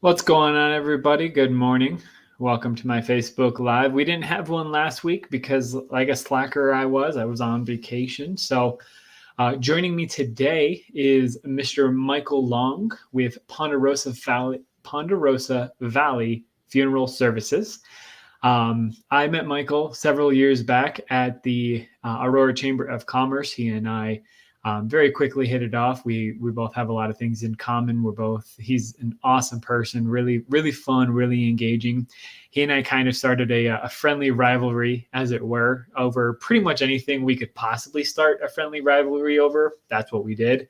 What's going on, everybody? Good morning. Welcome to my Facebook Live. We didn't have one last week because, like a slacker, I was on vacation. So, joining me today is Mr. Michael Long with Ponderosa Valley Funeral Services. I met Michael several years back at the Aurora Chamber of Commerce. He and I very quickly hit it off. We both have a lot of things in common. He's an awesome person, really fun, really engaging. He and I kind of started a friendly rivalry, as it were, over pretty much anything we could possibly start a friendly rivalry over. That's what we did.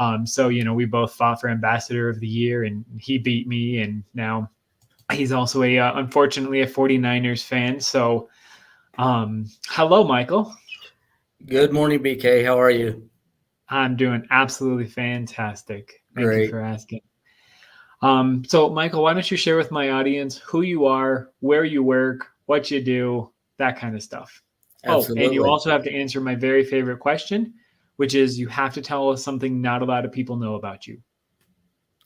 We both fought for Ambassador of the Year, and he beat me, and now he's also unfortunately a 49ers fan. So, hello, Michael. Good morning, BK. How are you? I'm doing absolutely fantastic. Thank you Great. for asking. So, Michael, why don't you share with my audience who you are, where you work, what you do, that kind of stuff. Oh, and you Absolutely. also have to answer my very favorite question, which is you have to tell us something not a lot of people know about you.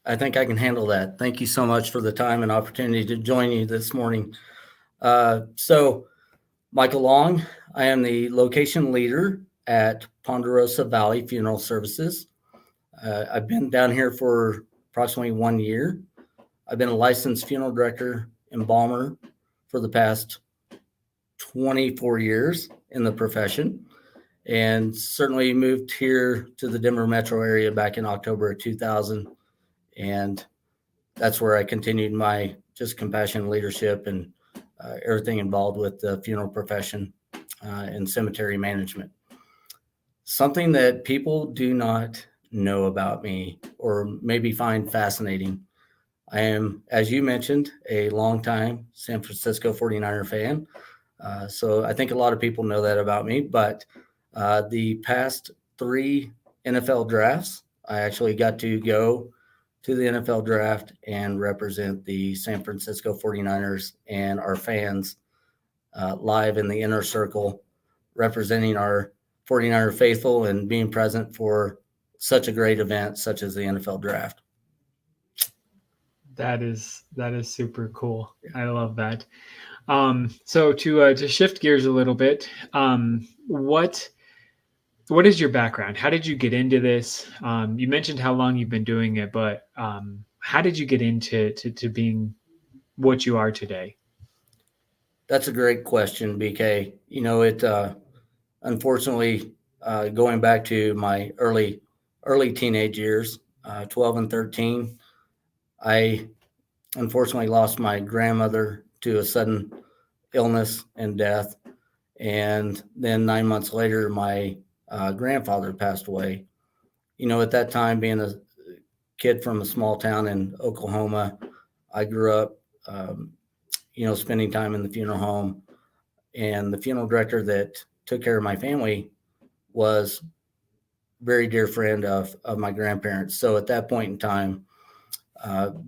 I think I can handle that. Thank you so much for the time and opportunity to join you this morning. Michael Long, I am the location leader at Ponderosa Valley Funeral Services. I've been down here for approximately 1 year. I've been a licensed funeral director, embalmer for the past 24 years in the profession, and certainly moved here to the Denver metro area back in October of 2000. And that's where I continued my just compassion leadership and everything involved with the funeral profession and cemetery management. Something that people do not know about me or maybe find fascinating. I am, as you mentioned, a longtime San Francisco 49er fan. So I think a lot of people know that about me. But the past three NFL drafts, I actually got to go to the NFL draft and represent the San Francisco 49ers and our fans live in the inner circle, representing our 49er faithful and being present for such a great event such as the NFL draft. That is super cool. I love that. So to shift gears a little bit, what is your background? How did you get into this? You mentioned how long you've been doing it, but how did you get into to being what you are today? That's a great question, BK. It unfortunately going back to my early teenage years, 12 and 13, I unfortunately lost my grandmother to a sudden illness and death. And then 9 months later, my grandfather passed away. At that time, being a kid from a small town in Oklahoma, I grew up, spending time in the funeral home. And the funeral director that took care of my family was a very dear friend of my grandparents. So at that point in time,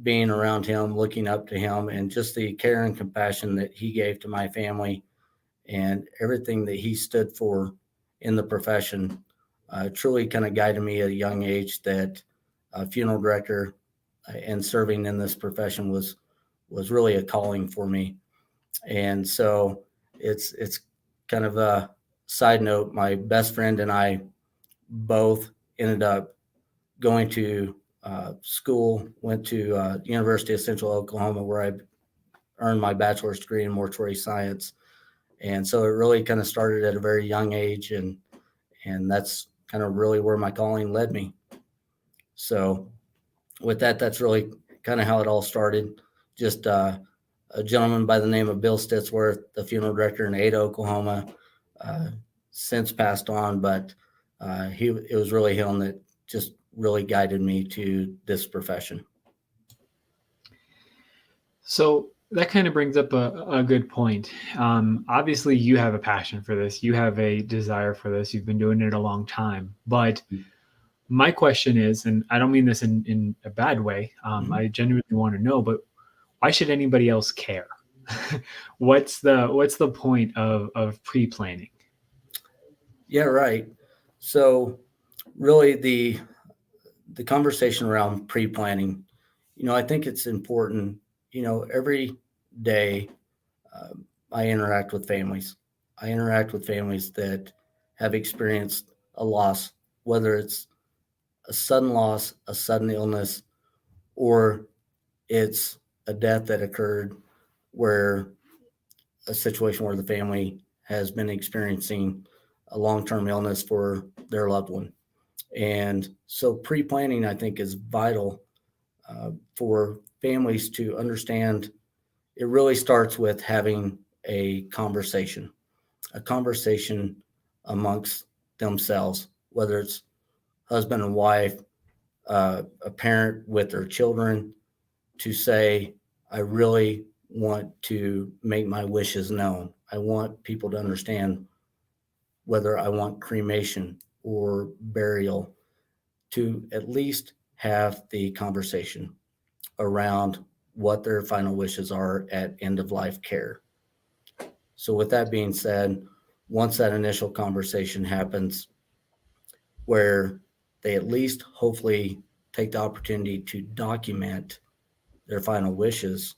being around him, looking up to him, and just the care and compassion that he gave to my family and everything that he stood for in the profession truly kind of guided me at a young age that a funeral director and serving in this profession was really a calling for me. And so it's kind of a side note. My best friend and I both ended up going to school, went to University of Central Oklahoma, where I earned my bachelor's degree in mortuary science. And so it really kind of started at a very young age, and that's kind of really where my calling led me. So with that, that's really kind of how it all started. Just a gentleman by the name of Bill Stitsworth, the funeral director in Ada, Oklahoma, uh, since passed on, but it was really him that just really guided me to this profession. So that kind of brings up a good point. Obviously, you have a passion for this. You have a desire for this. You've been doing it a long time. But my question is, and I don't mean this in a bad way. Mm-hmm. I genuinely want to know, but why should anybody else care? What's the point of pre-planning? Yeah, right. So really the conversation around pre-planning, I think it's important, every day uh, I interact with families. I interact with families that have experienced a loss, whether it's a sudden loss, a sudden illness, or it's a death that occurred where a situation where the family has been experiencing a long-term illness for their loved one. And so pre-planning, I think, is vital for families to understand. It really starts with having a conversation amongst themselves, whether it's husband and wife, a parent with their children, to say, I really want to make my wishes known. I want people to understand whether I want cremation or burial, to at least have the conversation around what their final wishes are at end of life care. So, with that being said, once that initial conversation happens, where they at least hopefully take the opportunity to document their final wishes,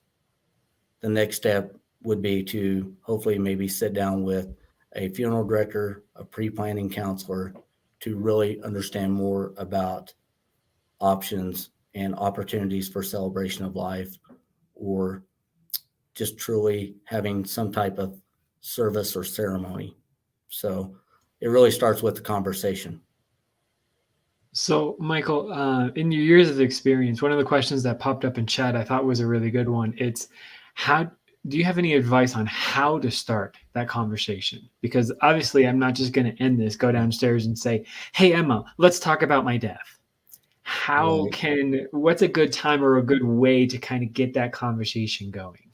the next step would be to hopefully maybe sit down with a funeral director, a pre planning counselor, to really understand more about options and opportunities for celebration of life, or just truly having some type of service or ceremony. So it really starts with the conversation. So, Michael, in your years of experience, one of the questions that popped up in chat I thought was a really good one. It's how do you have any advice on how to start that conversation? Because obviously, I'm not just going to end this, go downstairs and say, "Hey, Emma, let's talk about my death." Right. What's a good time or a good way to kind of get that conversation going?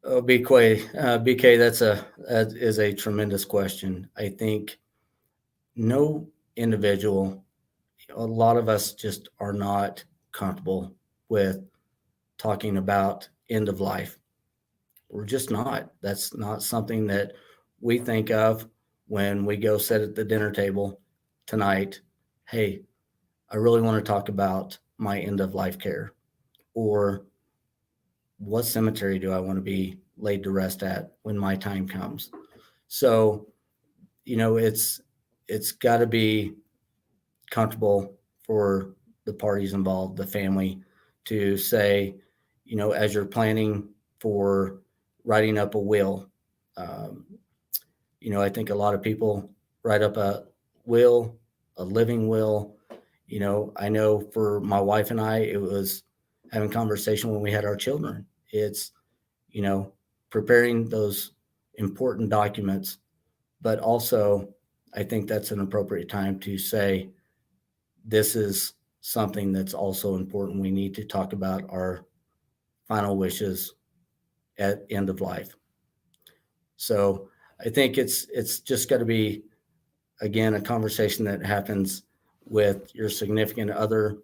Oh, BK, that is a tremendous question. I think no individual, a lot of us just are not comfortable with talking about end of life. We're just not. That's not something that we think of when we go sit at the dinner table tonight. Hey, I really want to talk about my end of life care, or what cemetery do I want to be laid to rest at when my time comes. So, it's got to be comfortable for the parties involved, the family, to say, as you're planning for writing up a will, um, I think a lot of people write up a will, a living will. I know for my wife and I, it was having conversation when we had our children. It's, you know, preparing those important documents, but also I think that's an appropriate time to say, this is something that's also important. We need to talk about our final wishes at end of life. So I think it's just got to be, again, a conversation that happens with your significant other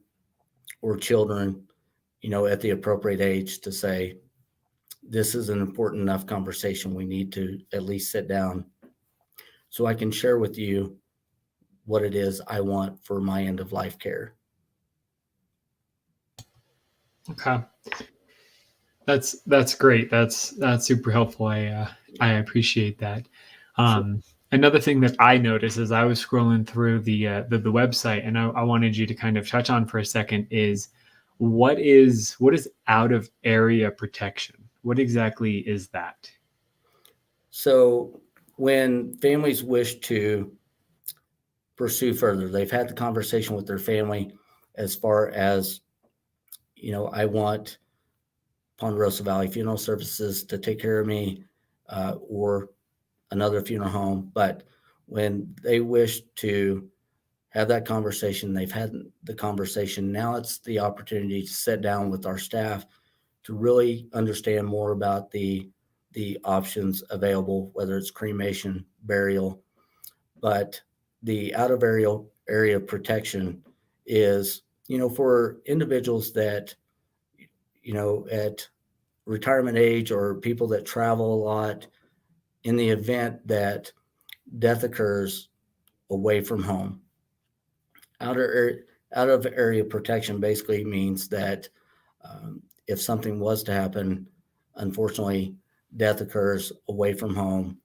or children, at the appropriate age, to say, this is an important enough conversation. We need to at least sit down so I can share with you what it is I want for my end of life care. Okay. That's great. That's super helpful. I appreciate that. Sure. Another thing that I noticed as I was scrolling through the website, and I wanted you to kind of touch on for a second, is what is out of area protection? What exactly is that? So when families wish to pursue further, they've had the conversation with their family as far as, I want Ponderosa Valley Funeral Services to take care of me, or another funeral home. But when they wish to have that conversation, they've had the conversation. Now it's the opportunity to sit down with our staff to really understand more about the options available, whether it's cremation, burial. But the out of area protection is, for individuals that, at retirement age, or people that travel a lot, in the event that death occurs away from home. Outer Out of area protection basically means that if something was to happen, unfortunately, death occurs away from home.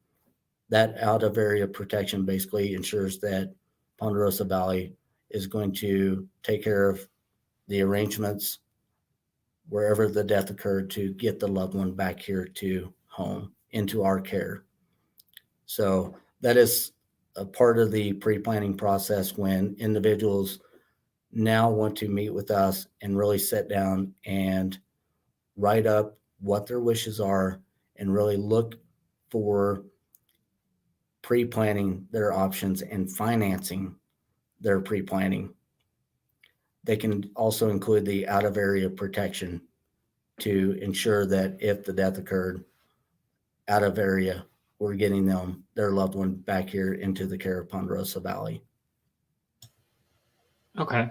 That out of area protection basically ensures that Ponderosa Valley is going to take care of the arrangements wherever the death occurred to get the loved one back here to home into our care. So that is a part of the pre-planning process when individuals now want to meet with us and really sit down and write up what their wishes are and really look for pre-planning their options and financing their pre-planning. They can also include the out of area protection to ensure that if the death occurred out of area, we're getting them, their loved one, back here into the care of Ponderosa Valley. Okay.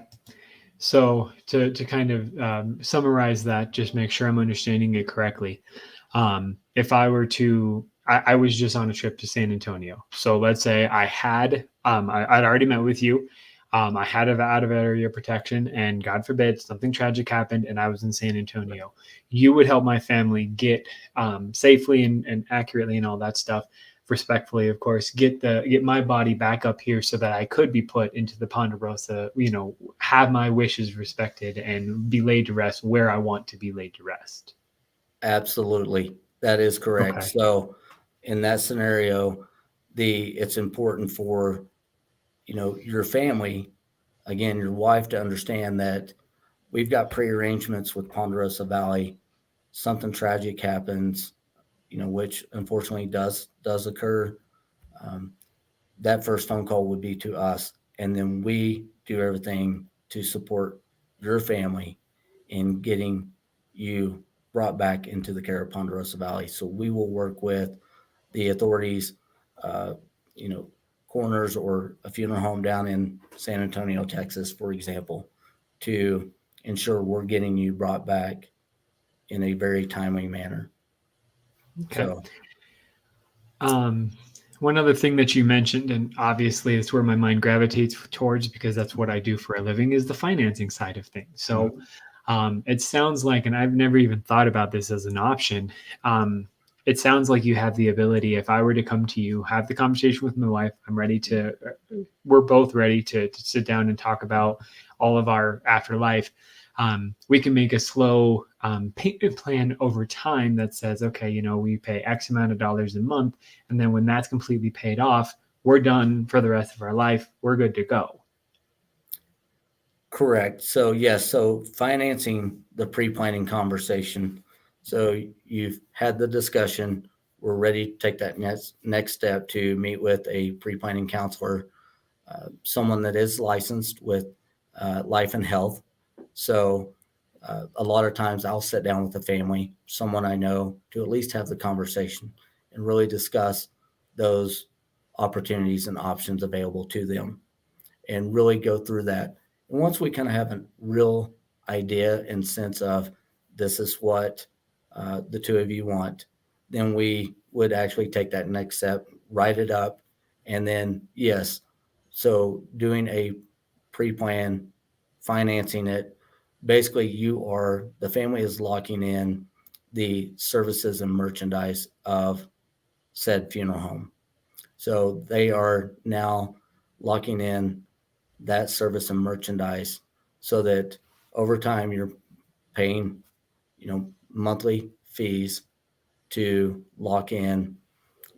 So to kind of summarize that, just make sure I'm understanding it correctly. If I were to, I was just on a trip to San Antonio. So let's say I had, I'd already met with you. I had an out of area protection, and God forbid something tragic happened, and I was in San Antonio. You would help my family get safely and accurately and all that stuff, respectfully, of course, get my body back up here so that I could be put into the Ponderosa, have my wishes respected and be laid to rest where I want to be laid to rest. Absolutely. That is correct. Okay. So in that scenario, it's important for, your family, again, your wife, to understand that we've got pre-arrangements with Ponderosa Valley. Something tragic happens, which unfortunately does occur. Um, that first phone call would be to us, and then we do everything to support your family in getting you brought back into the care of Ponderosa Valley. So we will work with the authorities, uh, you know, coroners or a funeral home down in San Antonio, Texas, for example, to ensure we're getting you brought back in a very timely manner. Okay. So, Um, One other thing that you mentioned, and obviously it's where my mind gravitates towards because that's what I do for a living, is the financing side of things. So it sounds like, and I've never even thought about this as an option. It sounds like you have the ability, if I were to come to you, have the conversation with my wife, we're both ready to sit down and talk about all of our afterlife. We can make a slow payment plan over time that says, okay, we pay X amount of dollars a month. And then when that's completely paid off, we're done for the rest of our life. We're good to go. correct. So, yes, so financing the pre planning conversation. So, you've had the discussion. We're ready to take that next step to meet with a pre planning counselor, someone that is licensed with life and health. So, a lot of times I'll sit down with the family, someone I know, to at least have the conversation and really discuss those opportunities and options available to them and really go through that. And once we kind of have a real idea and sense of this is what the two of you want, then we would actually take that next step, write it up, and then, yes, so doing a pre plan, financing it, basically, the family is locking in the services and merchandise of said funeral home. So they are now locking in that service and merchandise so that over time you're paying, monthly fees to lock in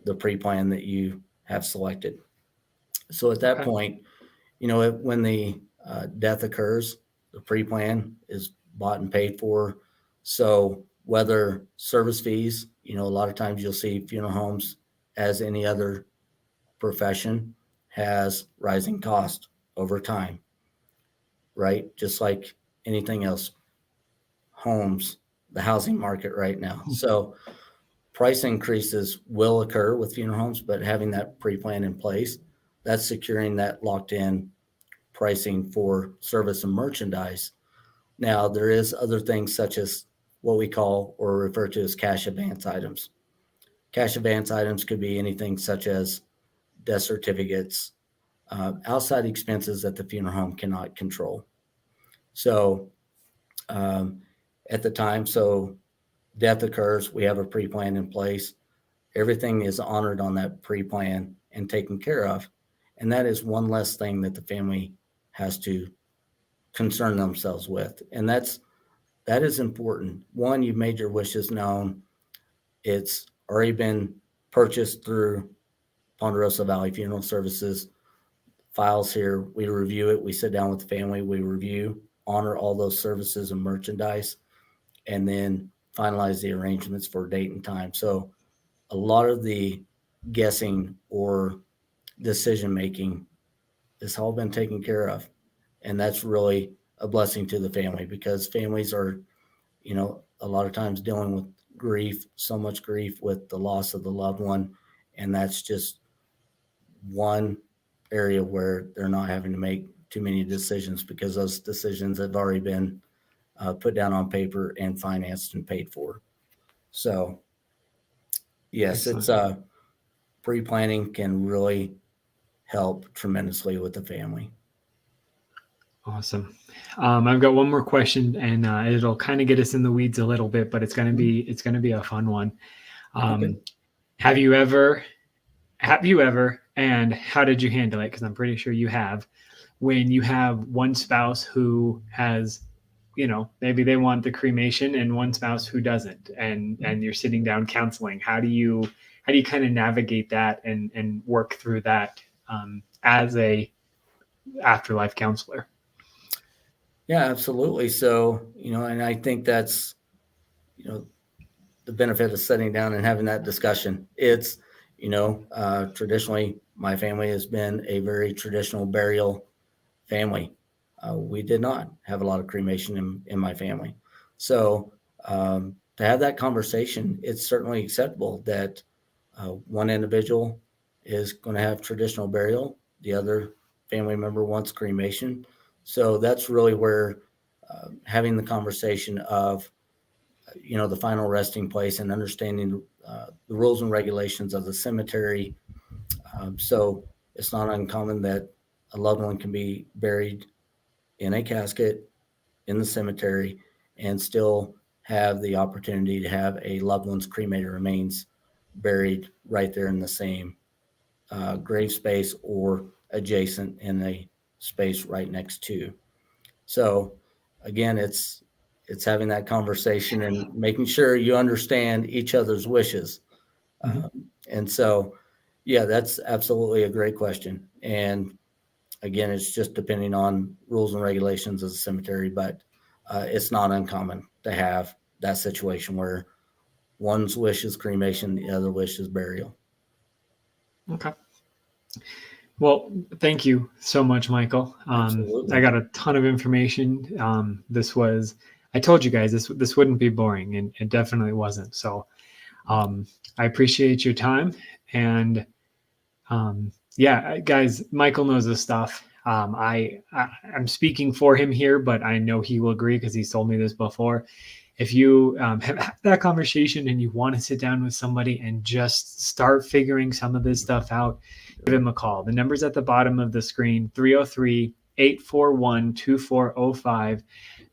the pre-plan that you have selected. So at that Okay. point, when the death occurs, the pre-plan is bought and paid for. So whether service fees, a lot of times you'll see funeral homes, as any other profession, has rising cost over time, right? Just like anything else, homes, the housing market right now. So price increases will occur with funeral homes, but having that pre-plan in place, that's securing that locked in pricing for service and merchandise. Now, there is other things such as what we call or refer to as cash advance items. Cash advance items could be anything such as death certificates, outside expenses that the funeral home cannot control. So at the time, so death occurs, we have a pre-plan in place. Everything is honored on that pre-plan and taken care of. And that is one less thing that the family has to concern themselves with. And that is important. One, you've made your wishes known. It's already been purchased through Ponderosa Valley Funeral Services. Files here, we review it, we sit down with the family, we review, honor all those services and merchandise, and then finalize the arrangements for date and time. So a lot of the guessing or decision making has all been taken care of. And that's really a blessing to the family, because families are, a lot of times dealing with grief, so much grief with the loss of the loved one. And that's just one area where they're not having to make too many decisions, because those decisions have already been put down on paper and financed and paid for. So yes, Excellent. it's pre-planning can really help tremendously with the family. Awesome. I've got one more question, and it'll kind of get us in the weeds a little bit, but it's gonna be a fun one. Okay. Have you ever, and how did you handle it? Because I'm pretty sure you have. When you have one spouse who has, maybe they want the cremation, and one spouse who doesn't, and you're sitting down counseling. How do you kind of navigate that and work through that as a afterlife counselor? Yeah, absolutely. So, and I think that's, the benefit of sitting down and having that discussion. It's, traditionally, my family has been a very traditional burial family. We did not have a lot of cremation in my family. So, to have that conversation, it's certainly acceptable that one individual is going to have traditional burial, the other family member wants cremation. So that's really where having the conversation of, the final resting place and understanding the rules and regulations of the cemetery. So it's not uncommon that a loved one can be buried in a casket in the cemetery and still have the opportunity to have a loved one's cremated remains buried right there in the same grave space or adjacent in a space right next to. So again, it's having that conversation and making sure you understand each other's wishes. Mm-hmm. And so, yeah, that's absolutely a great question. And again, it's just depending on rules and regulations of the cemetery, but it's not uncommon to have that situation where one's wish is cremation, the other wish is burial. Okay. Well, thank you so much, Michael. I Absolutely. got a ton of information. I told you guys this wouldn't be boring, and it definitely wasn't. So I appreciate your time. And yeah, guys, Michael knows this stuff. I'm speaking for him here, but I know he will agree because he's told me this before. If you have had that conversation and you want to sit down with somebody and just start figuring some of this stuff out, give him a call. The number's at the bottom of the screen, 303-841-2405.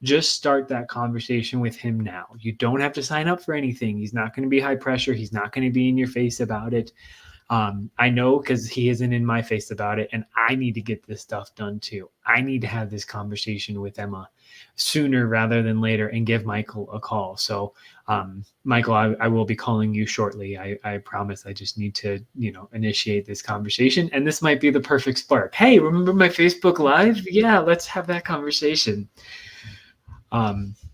Just start that conversation with him now. You don't have to sign up for anything. He's not going to be high pressure. He's not going to be in your face about it. I know, because he isn't in my face about it, and I need to get this stuff done too. I need to have this conversation with Emma sooner rather than later and give Michael a call. So, Michael, I will be calling you shortly. I promise. I just need to, initiate this conversation, and this might be the perfect spark. Hey, remember my Facebook Live? Yeah, let's have that conversation.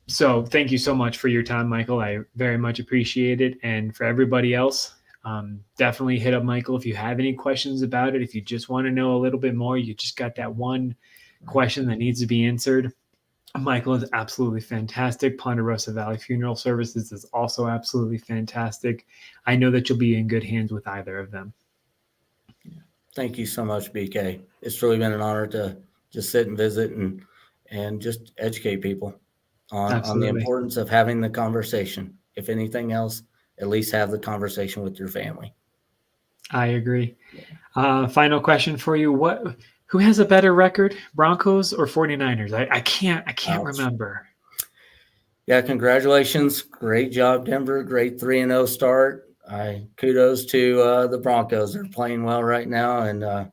So thank you so much for your time, Michael. I very much appreciate it. And for everybody else, definitely hit up Michael if you have any questions about it. If you just want to know a little bit more, you just got that one question that needs to be answered. Michael is absolutely fantastic. Ponderosa Valley Funeral Services is also absolutely fantastic. I know that you'll be in good hands with either of them. Thank you so much, BK. It's really been an honor to just sit and visit and just educate people on the Absolutely. importance of having the conversation. If anything else, at least have the conversation with your family. I agree. Final question for you. Who has a better record, Broncos or 49ers? I can't Ouch. remember. Yeah, congratulations. Great job, Denver. Great 3-0 start. Kudos to the Broncos. They're playing well right now, and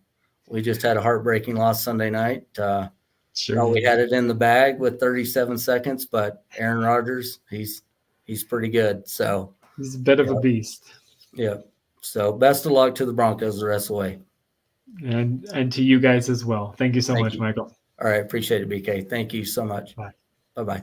we just had a heartbreaking loss Sunday night. Sure Thought we did. had it in the bag with 37 seconds, but Aaron Rodgers, he's pretty good. So He's a bit of a beast. yeah. So best of luck to the Broncos the rest of the way. And to you guys as well. Thank you so Thank much, you. Michael. All right, appreciate it, BK. Thank you so much. Bye. Bye-bye.